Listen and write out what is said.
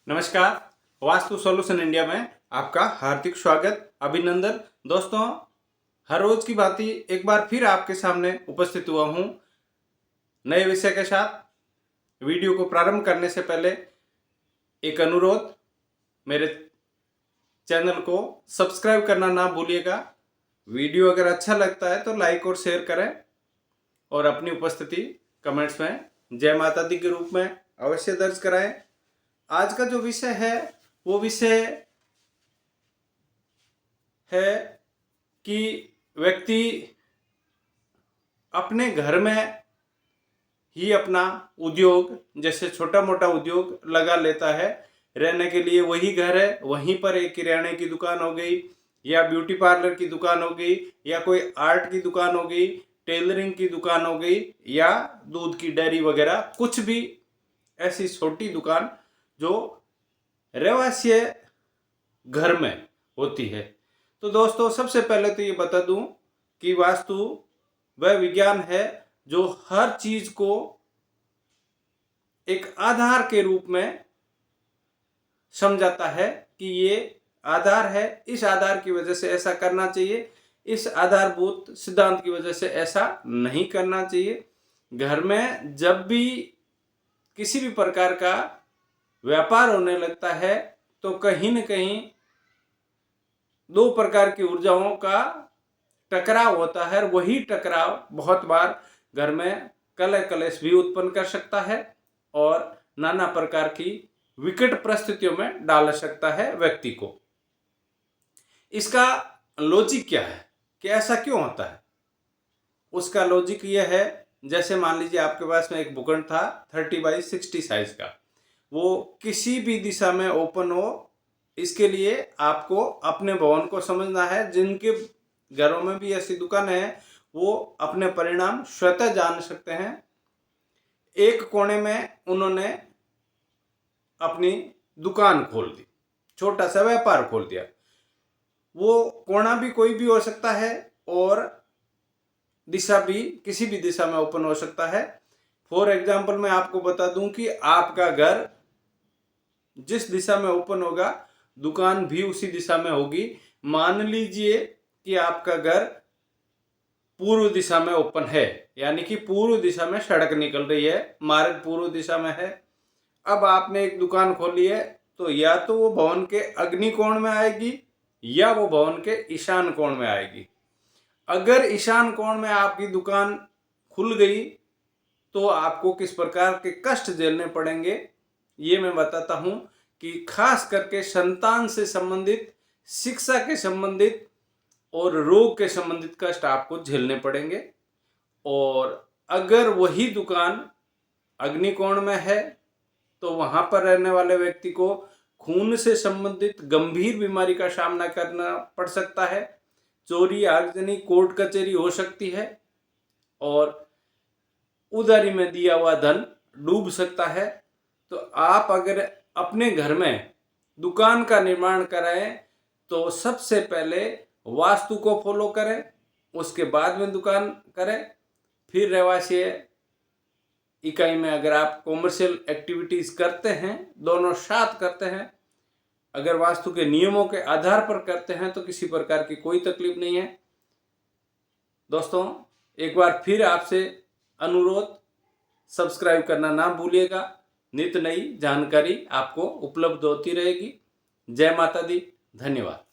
नमस्कार। Vastu solution India में आपका हार्दिक स्वागत, अभिनंदन। दोस्तों, हर रोज की भांति एक बार फिर आपके सामने उपस्थित हुआ हूं नए विषय के साथ। वीडियो को प्रारंभ करने से पहले एक अनुरोध, मेरे चैनल को सब्सक्राइब करना ना भूलिएगा। वीडियो अगर अच्छा लगता है तो लाइक और शेयर करें और अपनी उपस्थिति कमेंट्स में जय माता दी के रूप में अवश्य दर्ज कराएं। आज का जो विषय है वो विषय है कि व्यक्ति अपने घर में ही अपना उद्योग, जैसे छोटा मोटा उद्योग लगा लेता है। रहने के लिए वही घर है, वहीं पर एक किराने की दुकान हो गई या ब्यूटी पार्लर की दुकान हो गई या कोई आर्ट की दुकान हो गई, टेलरिंग की दुकान हो गई या दूध की डेयरी वगैरह, कुछ भी ऐसी छोटी दुकान जो रहवासी घर में होती है। तो दोस्तों, सबसे पहले तो ये बता दूं कि वास्तु वह विज्ञान है जो हर चीज को एक आधार के रूप में समझाता है कि ये आधार है, इस आधार की वजह से ऐसा करना चाहिए, इस आधारभूत सिद्धांत की वजह से ऐसा नहीं करना चाहिए। घर में जब भी किसी भी प्रकार का व्यापार होने लगता है तो कहीं न कहीं दो प्रकार की ऊर्जाओं का टकराव होता है। वही टकराव बहुत बार घर में कलह कलेश भी उत्पन्न कर सकता है और नाना प्रकार की विकट परिस्थितियों में डाल सकता है व्यक्ति को। इसका लॉजिक क्या है कि ऐसा क्यों होता है? उसका लॉजिक यह है, जैसे मान लीजिए आपके पास में एक भूखंड था 30x60 साइज का, वो किसी भी दिशा में ओपन हो, इसके लिए आपको अपने भवन को समझना है। जिनके घरों में भी ऐसी दुकान है वो अपने परिणाम स्वतः जान सकते हैं। एक कोने में उन्होंने अपनी दुकान खोल दी, छोटा सा व्यापार खोल दिया। वो कोना भी कोई भी हो सकता है और दिशा भी किसी भी दिशा में ओपन हो सकता है। फॉर एग्जाम्पल मैं आपको बता दूं कि आपका घर जिस दिशा में ओपन होगा, दुकान भी उसी दिशा में होगी। मान लीजिए कि आपका घर पूर्व दिशा में ओपन है, यानी कि पूर्व दिशा में सड़क निकल रही है, मार्ग पूर्व दिशा में है। अब आपने एक दुकान खोली है तो या तो वो भवन के अग्नि कोण में आएगी या वो भवन के ईशान कोण में आएगी। अगर ईशान कोण में आपकी दुकान खुल गई तो आपको किस प्रकार के कष्ट झेलने पड़ेंगे ये मैं बताता हूं कि खास करके संतान से संबंधित, शिक्षा के संबंधित और रोग के संबंधित कष्ट आपको झेलने पड़ेंगे। और अगर वही दुकान अग्निकोण में है तो वहां पर रहने वाले व्यक्ति को खून से संबंधित गंभीर बीमारी का सामना करना पड़ सकता है। चोरी, आगजनी, कोर्ट कचहरी हो सकती है और उधारी में दिया हुआ धन डूब सकता है। तो आप अगर अपने घर में दुकान का निर्माण कराएं तो सबसे पहले वास्तु को फॉलो करें, उसके बाद में दुकान करें। फिर रहवासी इकाई में अगर आप कॉमर्शियल एक्टिविटीज करते हैं, दोनों साथ करते हैं, अगर वास्तु के नियमों के आधार पर करते हैं तो किसी प्रकार की कोई तकलीफ नहीं है। दोस्तों, एक बार फिर आपसे अनुरोध, सब्सक्राइब करना ना भूलिएगा। नित नई जानकारी आपको उपलब्ध होती रहेगी। जय माता दी। धन्यवाद।